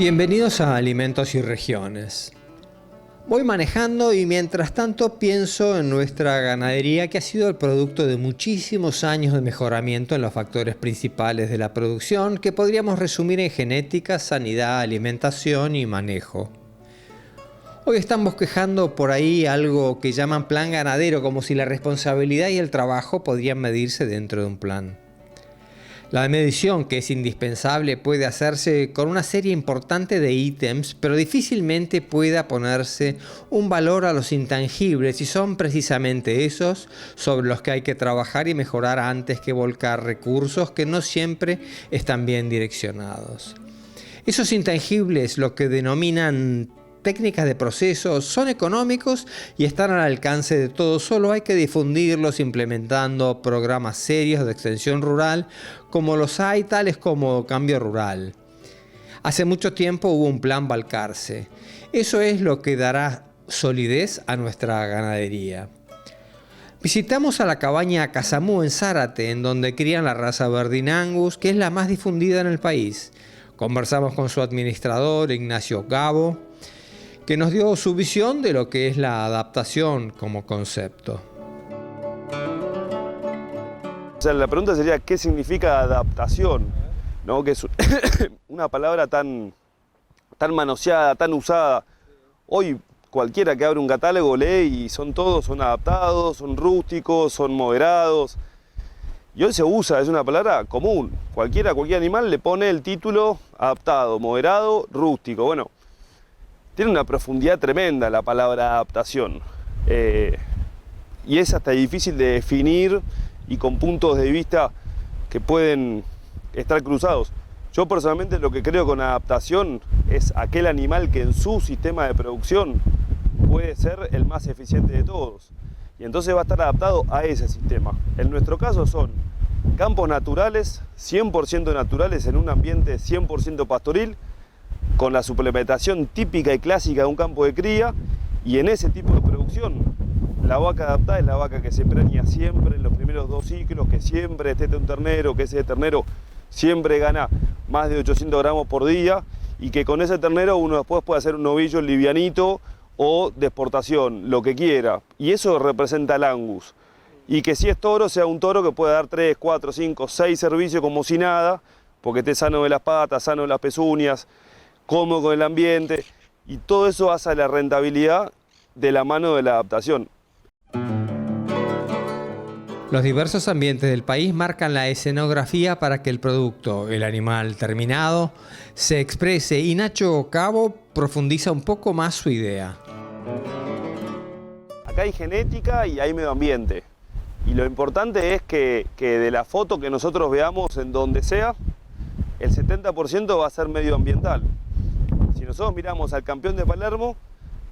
Bienvenidos a Alimentos y Regiones. Voy manejando y mientras tanto pienso en nuestra ganadería, que ha sido el producto de muchísimos años de mejoramiento en los factores principales de la producción, que podríamos resumir en genética, sanidad, alimentación y manejo. Hoy están bosquejando por ahí algo que llaman plan ganadero, como si la responsabilidad y el trabajo podrían medirse dentro de un plan. La medición, que es indispensable, puede hacerse con una serie importante de ítems, pero difícilmente pueda ponerse un valor a los intangibles, y son precisamente esos sobre los que hay que trabajar y mejorar antes que volcar recursos que no siempre están bien direccionados. Esos intangibles, lo que denominan técnicas de proceso, son económicos y están al alcance de todos. Solo hay que difundirlos implementando programas serios de extensión rural, como los hay, tales como Cambio Rural. Hace mucho tiempo hubo un plan Balcarce. Eso es lo que dará solidez a nuestra ganadería. Visitamos a la cabaña Casamú en Zárate, en donde crían la raza Verdin Angus, que es la más difundida en el país. Conversamos con su administrador, Ignacio Gabo, que nos dio su visión de lo que es la adaptación como concepto. O sea, la pregunta sería, ¿qué significa adaptación? ¿No? Que es una palabra tan manoseada, tan usada. Hoy cualquiera que abre un catálogo lee y son adaptados, son rústicos, son moderados. Y hoy se usa, es una palabra común. Cualquier animal le pone el título adaptado, moderado, rústico. Bueno, tiene una profundidad tremenda la palabra adaptación. Y es hasta difícil de definir y con puntos de vista que pueden estar cruzados. Yo personalmente lo que creo con adaptación es aquel animal que en su sistema de producción puede ser el más eficiente de todos. Y entonces va a estar adaptado a ese sistema. En nuestro caso son campos naturales, 100% naturales en un ambiente 100% pastoril, con la suplementación típica y clásica de un campo de cría, y en ese tipo de producción la vaca adaptada es la vaca que se preña siempre en los primeros 2 ciclos, que siempre estete un ternero, que ese ternero siempre gana más de 800 gramos por día, y que con ese ternero uno después puede hacer un novillo livianito o de exportación, lo que quiera, y eso representa el Angus. Y que si es toro, sea un toro que pueda dar 3, 4, 5, 6 servicios como si nada, porque esté sano de las patas, sano de las pezuñas, cómodo con el ambiente, y todo eso hace la rentabilidad de la mano de la adaptación. Los diversos ambientes del país marcan la escenografía para que el producto, el animal terminado, se exprese, y Nacho Cabo profundiza un poco más su idea. Acá hay genética y hay medio ambiente, y lo importante es que de la foto que nosotros veamos en donde sea, el 70% va a ser medioambiental. Si nosotros miramos al campeón de Palermo,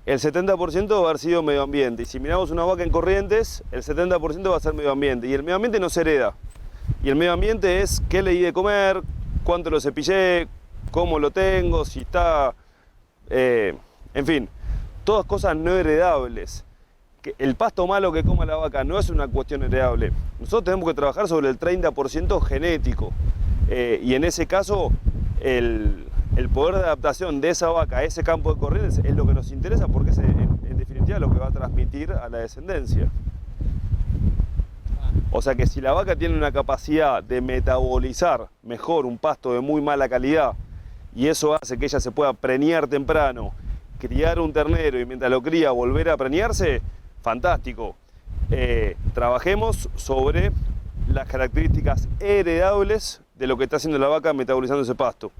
el 70% va a haber sido medio ambiente. Y si miramos una vaca en Corrientes, el 70% va a ser medio ambiente. Y el medio ambiente no se hereda. Y el medio ambiente es qué le di de comer, cuánto lo cepillé, cómo lo tengo, si está... en fin, todas cosas no heredables. El pasto malo que coma la vaca no es una cuestión heredable. Nosotros tenemos que trabajar sobre el 30% genético. Y en ese caso, el poder de adaptación de esa vaca a ese campo de Corrientes es lo que nos interesa, porque es en definitiva lo que va a transmitir a la descendencia. O sea que si la vaca tiene una capacidad de metabolizar mejor un pasto de muy mala calidad, y eso hace que ella se pueda preñar temprano, criar un ternero y mientras lo cría volver a preñarse, fantástico. Trabajemos sobre las características heredables de lo que está haciendo la vaca metabolizando ese pasto.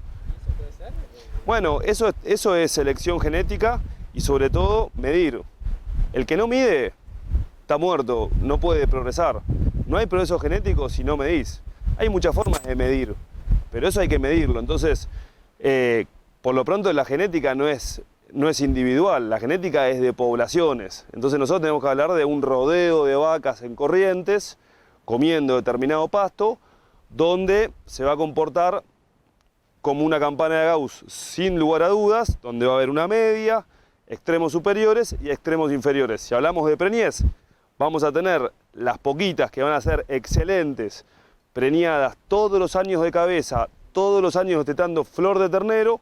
Bueno, eso es selección genética y sobre todo medir. El que no mide está muerto, no puede progresar. No hay progreso genético si no medís. Hay muchas formas de medir, pero eso hay que medirlo. Entonces, por lo pronto la genética no es individual, la genética es de poblaciones. Entonces nosotros tenemos que hablar de un rodeo de vacas en Corrientes, comiendo determinado pasto, donde se va a comportar como una campana de Gauss sin lugar a dudas, donde va a haber una media, extremos superiores y extremos inferiores. Si hablamos de preñez, vamos a tener las poquitas que van a ser excelentes, preñadas todos los años de cabeza, todos los años destetando flor de ternero,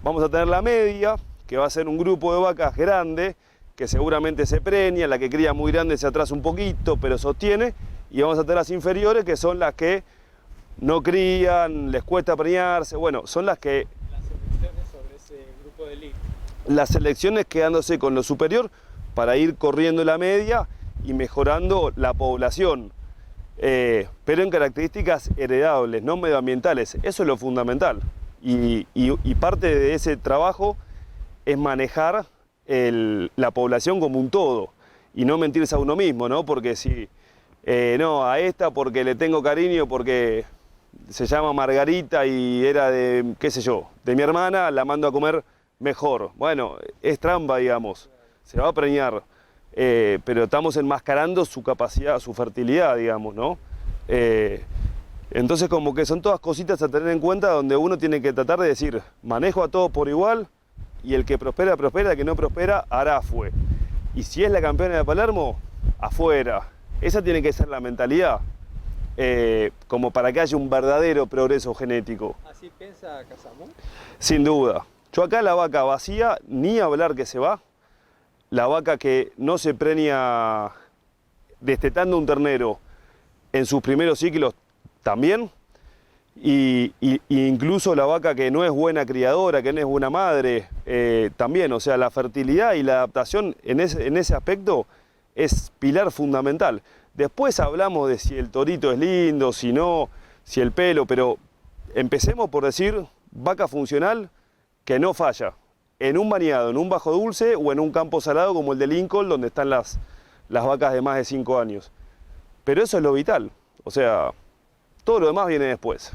Vamos a tener la media, que va a ser un grupo de vacas grande, que seguramente se preña, la que cría muy grande se atrasa un poquito, pero sostiene, y vamos a tener las inferiores, que son las que no crían, les cuesta preñarse, bueno, son las que... Las selecciones sobre ese grupo de elite. Las selecciones quedándose con lo superior para ir corriendo la media y mejorando la población, pero en características heredables, no medioambientales. Eso es lo fundamental. Y parte de ese trabajo es manejar la población como un todo y no mentirse a uno mismo, ¿no? Porque si, no, a esta porque le tengo cariño, porque se llama Margarita y era de, qué sé yo, de mi hermana, la mando a comer mejor. Bueno, es trampa, digamos, se va a preñar, pero estamos enmascarando su capacidad, su fertilidad, digamos, ¿no? Entonces como que son todas cositas a tener en cuenta donde uno tiene que tratar de decir, manejo a todos por igual y el que prospera, prospera, el que no prospera, hará fue. Y si es la campeona de Palermo, afuera. Esa tiene que ser la mentalidad, como para que haya un verdadero progreso genético. ¿Así piensa Casamú? Sin duda. Yo acá la vaca vacía, ni hablar que se va. La vaca que no se preña destetando un ternero en sus primeros ciclos también. Y incluso la vaca que no es buena criadora, que no es buena madre, también. O sea, la fertilidad y la adaptación en ese aspecto es pilar fundamental. Después hablamos de si el torito es lindo, si no, si el pelo, pero empecemos por decir vaca funcional que no falla en un bañado, en un bajo dulce o en un campo salado como el de Lincoln, donde están las vacas de más de 5 años. Pero eso es lo vital, o sea, todo lo demás viene después.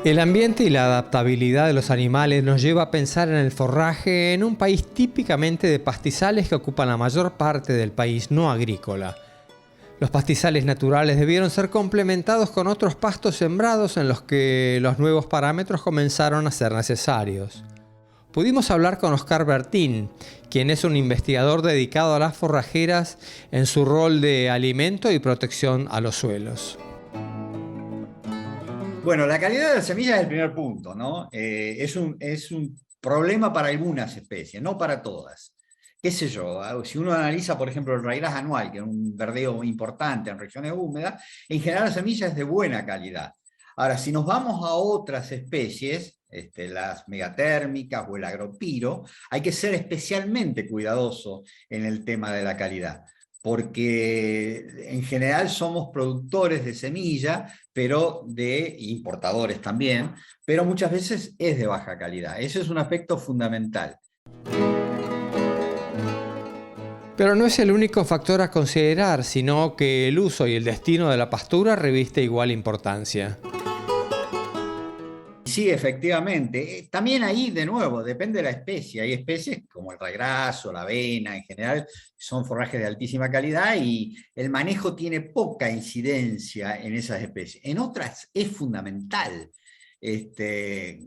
El ambiente y la adaptabilidad de los animales nos lleva a pensar en el forraje en un país típicamente de pastizales que ocupan la mayor parte del país no agrícola. Los pastizales naturales debieron ser complementados con otros pastos sembrados en los que los nuevos parámetros comenzaron a ser necesarios. Pudimos hablar con Oscar Bertín, quien es un investigador dedicado a las forrajeras en su rol de alimento y protección a los suelos. Bueno, la calidad de la semilla es el primer punto, ¿no? Es un problema para algunas especies, no para todas. Qué sé yo, si uno analiza, por ejemplo, el raigrás anual, que es un verdeo importante en regiones húmedas, en general la semilla es de buena calidad. Ahora, si nos vamos a otras especies, las megatérmicas o el agropiro, hay que ser especialmente cuidadoso en el tema de la calidad, porque en general somos productores de semilla, pero de importadores también, pero muchas veces es de baja calidad. Ese es un aspecto fundamental. Pero no es el único factor a considerar, sino que el uso y el destino de la pastura reviste igual importancia. Sí, efectivamente. También ahí, de nuevo, depende de la especie. Hay especies como el raigrás o la avena, en general, son forrajes de altísima calidad y el manejo tiene poca incidencia en esas especies. En otras es fundamental.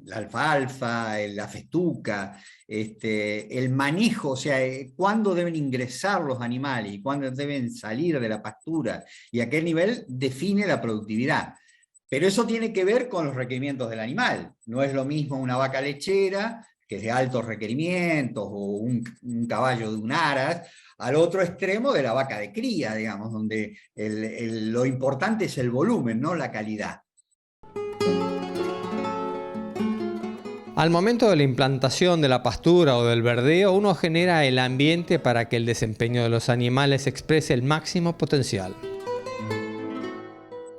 La alfalfa, la festuca, el manejo, o sea, cuándo deben ingresar los animales y cuándo deben salir de la pastura, y a qué nivel define la productividad. Pero eso tiene que ver con los requerimientos del animal. No es lo mismo una vaca lechera, que es de altos requerimientos, o un caballo de un aras, al otro extremo de la vaca de cría, digamos, donde lo importante es el volumen, no la calidad. Al momento de la implantación de la pastura o del verdeo, uno genera el ambiente para que el desempeño de los animales exprese el máximo potencial.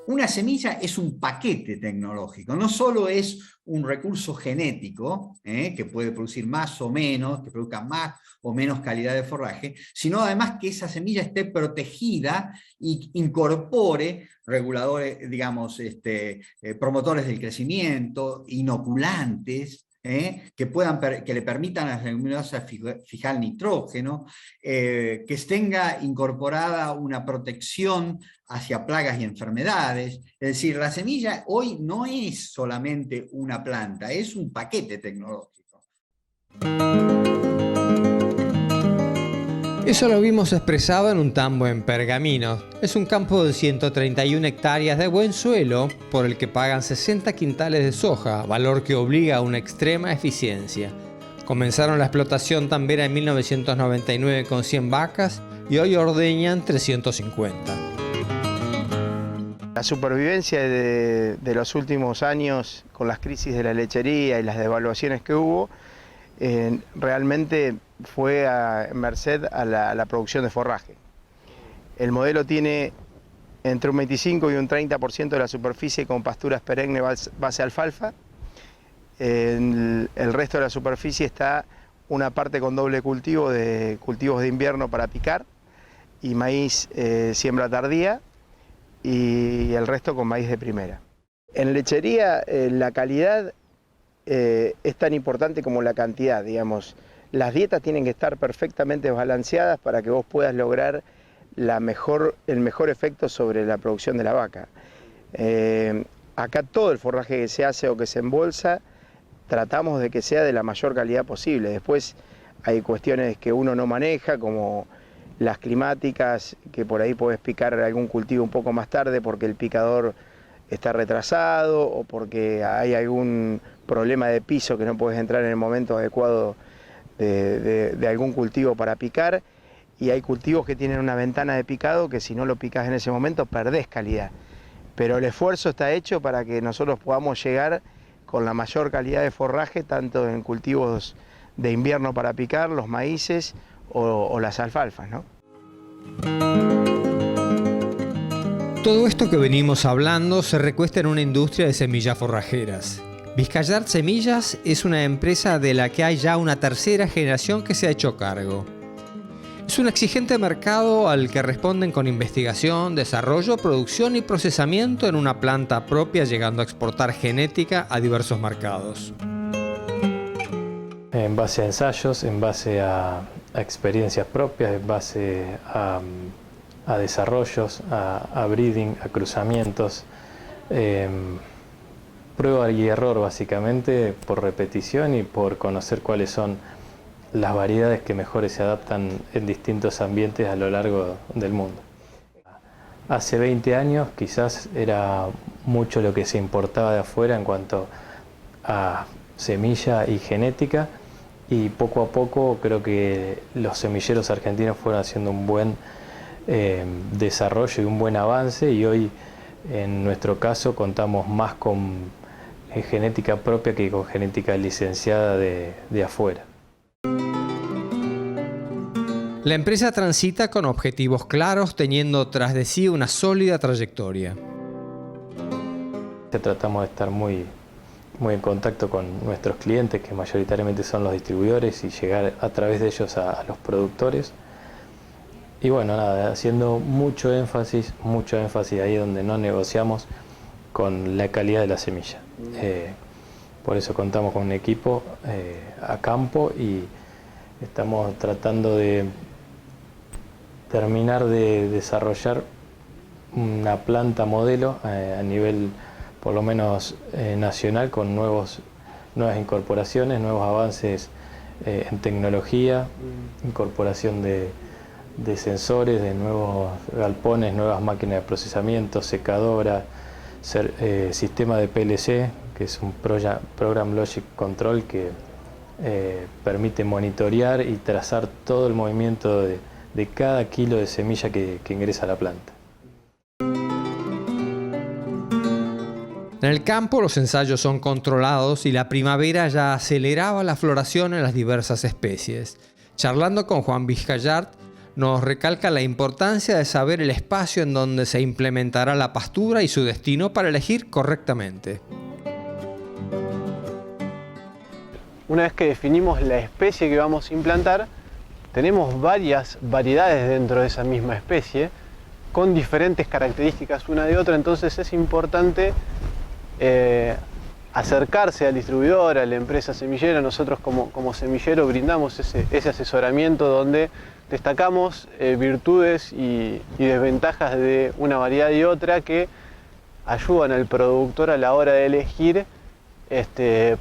Una semilla es un paquete tecnológico, no solo es un recurso genético, que puede producir más o menos, que produzca más o menos calidad de forraje, sino además que esa semilla esté protegida y incorpore reguladores, digamos, promotores del crecimiento, inoculantes, que le permitan a las leguminosas fijar nitrógeno, que tenga incorporada una protección hacia plagas y enfermedades. Es decir, la semilla hoy no es solamente una planta, es un paquete tecnológico. Eso lo vimos expresado en un tambo en Pergamino. Es un campo de 131 hectáreas de buen suelo por el que pagan 60 quintales de soja, valor que obliga a una extrema eficiencia. Comenzaron la explotación tambera en 1999 con 100 vacas y hoy ordeñan 350. La supervivencia de los últimos años con las crisis de la lechería y las devaluaciones que hubo, realmente fue a merced a la producción de forraje. El modelo tiene entre un 25 y un 30% de la superficie con pasturas perennes base alfalfa. El resto de la superficie está una parte con doble cultivo de cultivos de invierno para picar y maíz siembra tardía, y el resto con maíz de primera. En lechería la calidad es tan importante como la cantidad, digamos. Las dietas tienen que estar perfectamente balanceadas para que vos puedas lograr el mejor efecto sobre la producción de la vaca. Acá todo el forraje que se hace o que se embolsa, tratamos de que sea de la mayor calidad posible. Después hay cuestiones que uno no maneja, como las climáticas, que por ahí podés picar algún cultivo un poco más tarde porque el picador está retrasado o porque hay algún problema de piso que no podés entrar en el momento adecuado de algún cultivo para picar, y hay cultivos que tienen una ventana de picado que si no lo picás en ese momento perdés calidad. Pero el esfuerzo está hecho para que nosotros podamos llegar con la mayor calidad de forraje, tanto en cultivos de invierno para picar, los maíces o las alfalfas, ¿no? Todo esto que venimos hablando se recuesta en una industria de semillas forrajeras. Vizcayart Semillas es una empresa de la que hay ya una tercera generación que se ha hecho cargo. Es un exigente mercado al que responden con investigación, desarrollo, producción y procesamiento en una planta propia, llegando a exportar genética a diversos mercados. En base a ensayos, en base a experiencias propias, en base a desarrollos, a breeding, a cruzamientos, prueba y error básicamente, por repetición y por conocer cuáles son las variedades que mejor se adaptan en distintos ambientes a lo largo del mundo. Hace 20 años quizás era mucho lo que se importaba de afuera en cuanto a semilla y genética, y poco a poco creo que los semilleros argentinos fueron haciendo un buen desarrollo y un buen avance, y hoy en nuestro caso contamos más con genética propia que con genética licenciada de afuera. La empresa transita con objetivos claros, teniendo tras de sí una sólida trayectoria. Tratamos de estar muy en contacto con nuestros clientes, que mayoritariamente son los distribuidores, y llegar a través de ellos a los productores. Y bueno, nada, haciendo mucho énfasis ahí donde no negociamos, con la calidad de la semilla. Por eso contamos con un equipo a campo, y estamos tratando de terminar de desarrollar una planta modelo a nivel por lo menos nacional, con nuevas incorporaciones, nuevos avances en tecnología, incorporación de sensores, de nuevos galpones, nuevas máquinas de procesamiento, secadora, sistema de PLC, que es un Program Logic Control, que permite monitorear y trazar todo el movimiento de cada kilo de semilla que ingresa a la planta. En el campo los ensayos son controlados y la primavera ya aceleraba la floración en las diversas especies. Charlando con Juan Vizcayart, nos recalca la importancia de saber el espacio en donde se implementará la pastura y su destino para elegir correctamente. Una vez que definimos la especie que vamos a implantar, tenemos varias variedades dentro de esa misma especie, con diferentes características una de otra, entonces es importante acercarse al distribuidor, a la empresa semillera. Nosotros como semillero brindamos ese asesoramiento donde destacamos virtudes y desventajas de una variedad y otra que ayudan al productor a la hora de elegir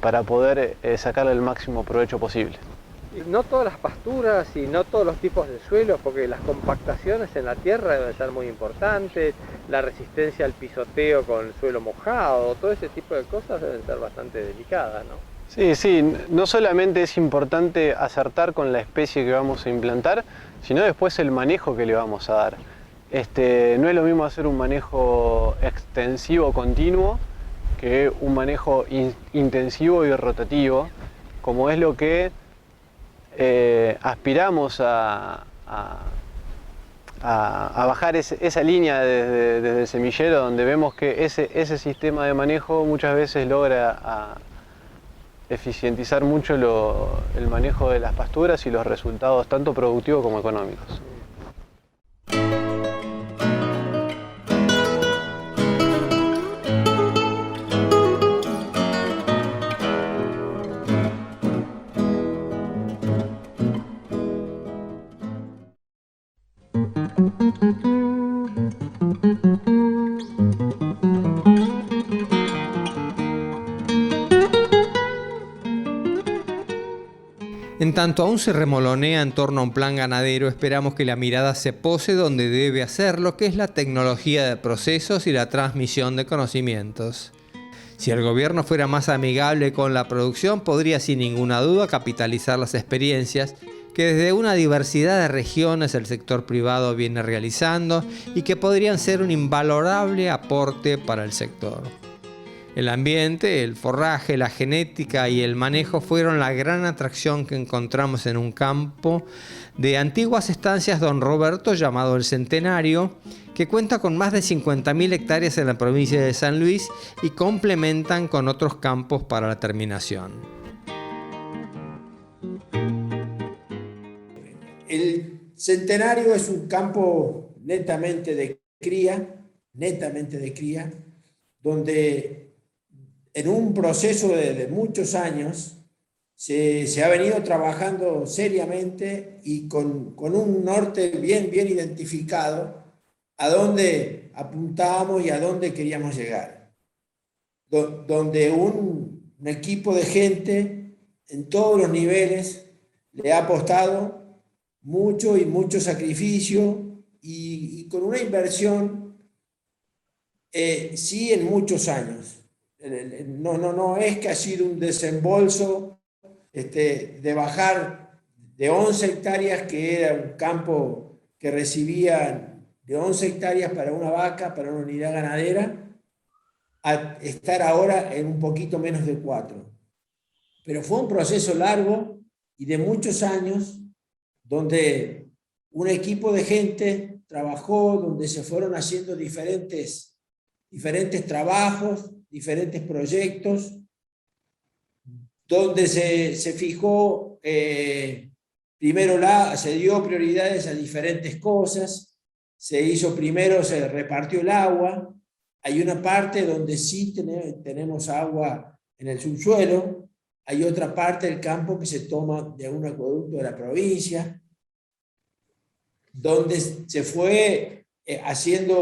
para poder sacarle el máximo provecho posible. No todas las pasturas y no todos los tipos de suelos, porque las compactaciones en la tierra deben ser muy importantes, la resistencia al pisoteo con el suelo mojado, todo ese tipo de cosas deben ser bastante delicadas, ¿no? Sí, no solamente es importante acertar con la especie que vamos a implantar, sino después el manejo que le vamos a dar. No es lo mismo hacer un manejo extensivo continuo que un manejo intensivo y rotativo, como es lo que aspiramos a bajar esa línea desde el semillero, donde vemos que ese sistema de manejo muchas veces logra eficientizar mucho el manejo de las pasturas y los resultados tanto productivos como económicos. En tanto aún se remolonea en torno a un plan ganadero, esperamos que la mirada se pose donde debe hacerlo, que es la tecnología de procesos y la transmisión de conocimientos. Si el gobierno fuera más amigable con la producción, podría sin ninguna duda capitalizar las experiencias que desde una diversidad de regiones el sector privado viene realizando y que podrían ser un invalorable aporte para el sector. El ambiente, el forraje, la genética y el manejo fueron la gran atracción que encontramos en un campo de antiguas estancias Don Roberto llamado El Centenario, que cuenta con más de 50.000 hectáreas en la provincia de San Luis y complementan con otros campos para la terminación. El Centenario es un campo netamente de cría, donde en un proceso de muchos años se ha venido trabajando seriamente y con un norte bien identificado a dónde apuntábamos y a dónde queríamos llegar. Donde un equipo de gente en todos los niveles le ha apostado mucho sacrificio y con una inversión, sí, en muchos años. No es que ha sido un desembolso de bajar de 11 hectáreas, que era un campo que recibía de 11 hectáreas para una vaca, para una unidad ganadera, a estar ahora en un poquito menos de 4. Pero fue un proceso largo y de muchos años, donde un equipo de gente trabajó, donde se fueron haciendo diferentes trabajos, diferentes proyectos, donde se fijó, primero se dio prioridades a diferentes cosas, se repartió el agua, hay una parte donde sí tenemos agua en el subsuelo, hay otra parte del campo que se toma de un acueducto de la provincia, donde se fue haciendo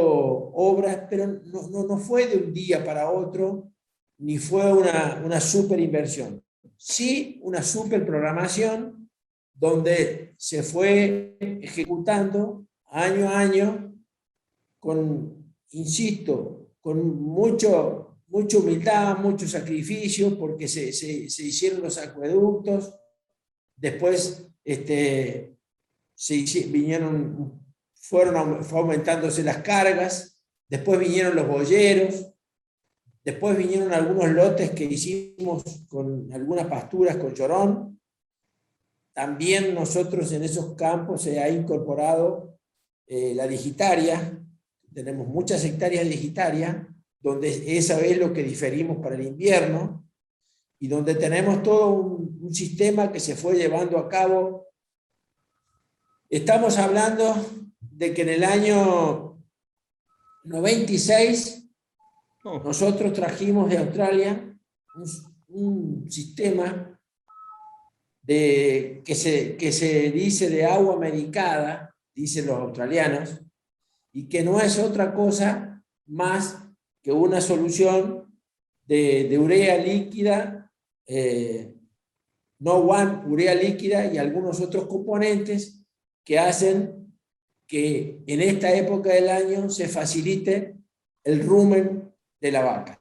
obras, pero no fue de un día para otro, ni fue una super inversión. Sí, una super programación donde se fue ejecutando año a año insisto, con mucha humildad, mucho sacrificio, porque se hicieron los acueductos, después fue aumentándose las cargas, después vinieron los boyeros, después vinieron algunos lotes que hicimos con algunas pasturas con llorón. También nosotros en esos campos se ha incorporado la digitaria, tenemos muchas hectáreas de digitaria, donde esa es lo que diferimos para el invierno, y donde tenemos todo un sistema que se fue llevando a cabo. Estamos hablando de que en el año 96 nosotros trajimos de Australia un sistema que se dice de agua medicada, dicen los australianos, y que no es otra cosa más que una solución de urea líquida, urea líquida y algunos otros componentes que hacen que en esta época del año se facilite el rumen de la vaca.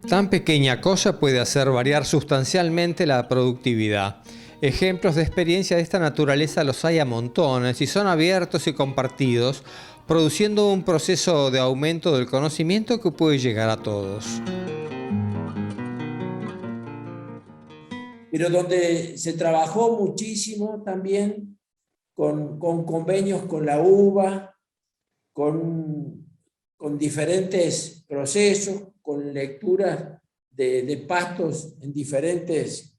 Tan pequeña cosa puede hacer variar sustancialmente la productividad. Ejemplos de experiencia de esta naturaleza los hay a montones y son abiertos y compartidos, produciendo un proceso de aumento del conocimiento que puede llegar a todos. Pero donde se trabajó muchísimo también con convenios con la uva, con diferentes procesos, con lecturas de pastos en diferentes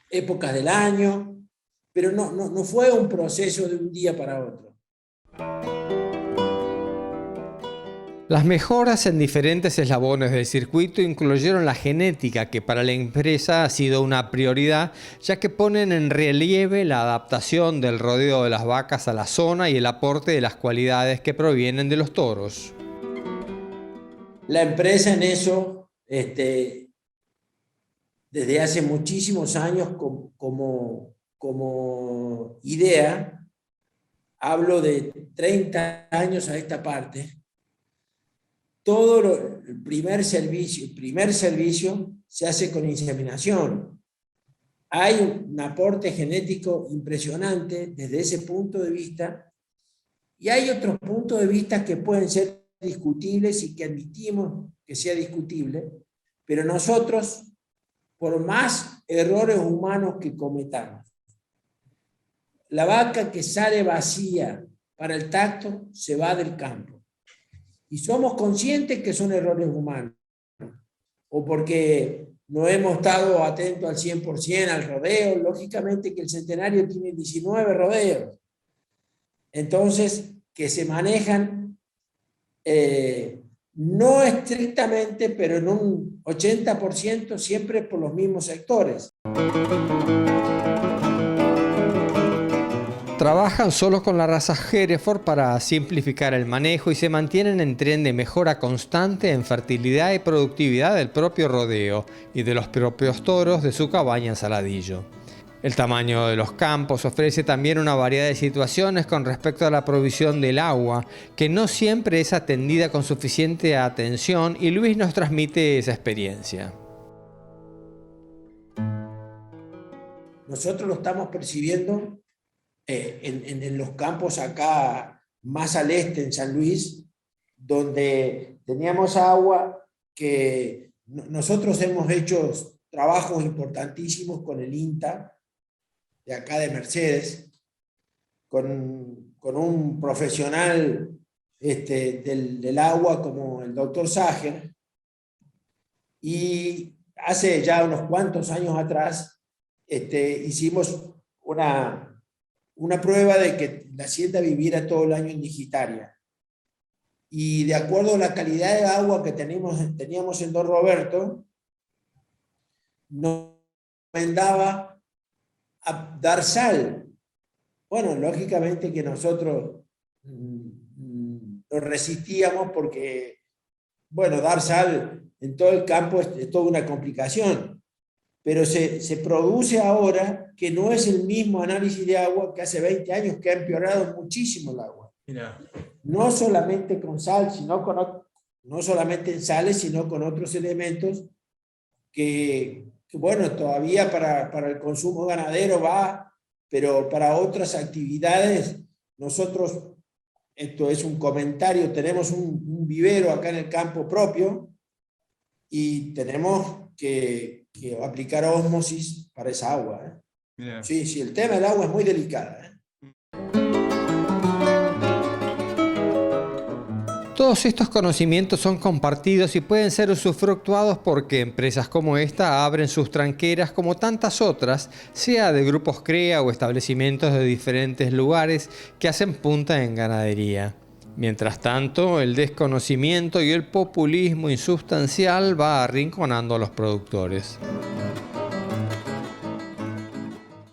épocas del año, pero no fue un proceso de un día para otro. Las mejoras en diferentes eslabones del circuito incluyeron la genética, que para la empresa ha sido una prioridad, ya que ponen en relieve la adaptación del rodeo de las vacas a la zona y el aporte de las cualidades que provienen de los toros. La empresa en eso, desde hace muchísimos años como idea, hablo de 30 años a esta parte, el primer servicio se hace con inseminación. Hay un aporte genético impresionante desde ese punto de vista, y hay otros puntos de vista que pueden ser discutibles y que admitimos que sea discutible, pero nosotros, por más errores humanos que cometamos, la vaca que sale vacía para el tacto se va del campo. Y somos conscientes que son errores humanos, o porque no hemos estado atentos al 100% al rodeo. Lógicamente que el centenario tiene 19 rodeos, entonces que se manejan no estrictamente, pero en un 80% siempre por los mismos sectores. Trabajan solo con la raza Hereford para simplificar el manejo y se mantienen en tren de mejora constante en fertilidad y productividad del propio rodeo y de los propios toros de su cabaña en Saladillo. El tamaño de los campos ofrece también una variedad de situaciones con respecto a la provisión del agua, que no siempre es atendida con suficiente atención, y Luis nos transmite esa experiencia. Nosotros lo estamos percibiendo en los campos acá más al este, en San Luis, donde teníamos agua que nosotros hemos hecho trabajos importantísimos con el INTA, de acá de Mercedes, con un profesional del agua como el doctor Sager, y hace ya unos cuantos años atrás hicimos una prueba de que la hacienda viviera todo el año en digitaria. Y de acuerdo a la calidad de agua que teníamos en Don Roberto, nos recomendaba a dar sal. Bueno, lógicamente que nosotros nos resistíamos porque, bueno, dar sal en todo el campo es toda una complicación. Pero se produce ahora que no es el mismo análisis de agua que hace 20 años, que ha empeorado muchísimo el agua. Mira. No solamente con sal, no solamente en sales, sino con otros elementos que bueno, todavía para el consumo ganadero va, pero para otras actividades, nosotros, esto es un comentario, tenemos un vivero acá en el campo propio y tenemos que aplicar ósmosis para esa agua. Yeah. Sí, el tema del agua es muy delicado. Todos estos conocimientos son compartidos y pueden ser usufructuados porque empresas como esta abren sus tranqueras como tantas otras, sea de grupos CREA o establecimientos de diferentes lugares que hacen punta en ganadería. Mientras tanto, el desconocimiento y el populismo insubstancial va arrinconando a los productores.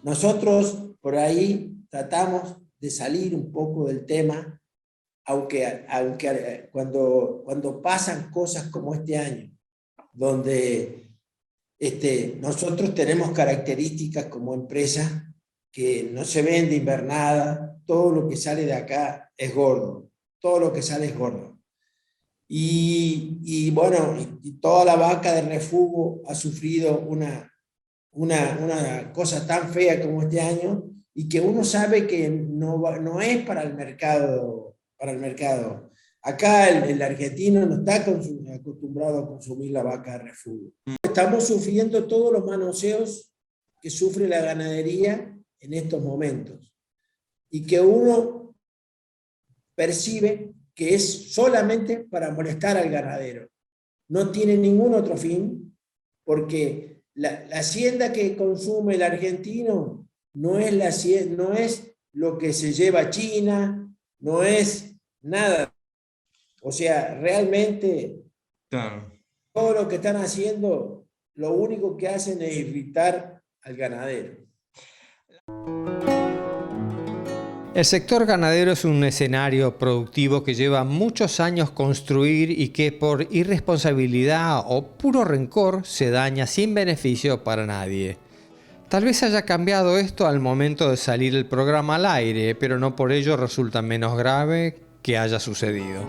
Nosotros por ahí tratamos de salir un poco del tema, aunque cuando pasan cosas como este año, donde nosotros tenemos características como empresa que no se vende invernada, todo lo que sale de acá es gordo, todo lo que sale es gordo. Y bueno, y toda la vaca de refugio ha sufrido una cosa tan fea como este año, y que uno sabe que no es para el mercado. Acá el argentino no está acostumbrado a consumir la vaca de refugio. Estamos sufriendo todos los manoseos que sufre la ganadería en estos momentos, y que uno percibe que es solamente para molestar al ganadero. No tiene ningún otro fin, porque la hacienda que consume el argentino no es lo que se lleva a China, no es nada. O sea, realmente todo lo que están haciendo, lo único que hacen es irritar al ganadero. El sector ganadero es un escenario productivo que lleva muchos años construir y que por irresponsabilidad o puro rencor se daña sin beneficio para nadie. Tal vez haya cambiado esto al momento de salir el programa al aire, pero no por ello resulta menos grave que haya sucedido.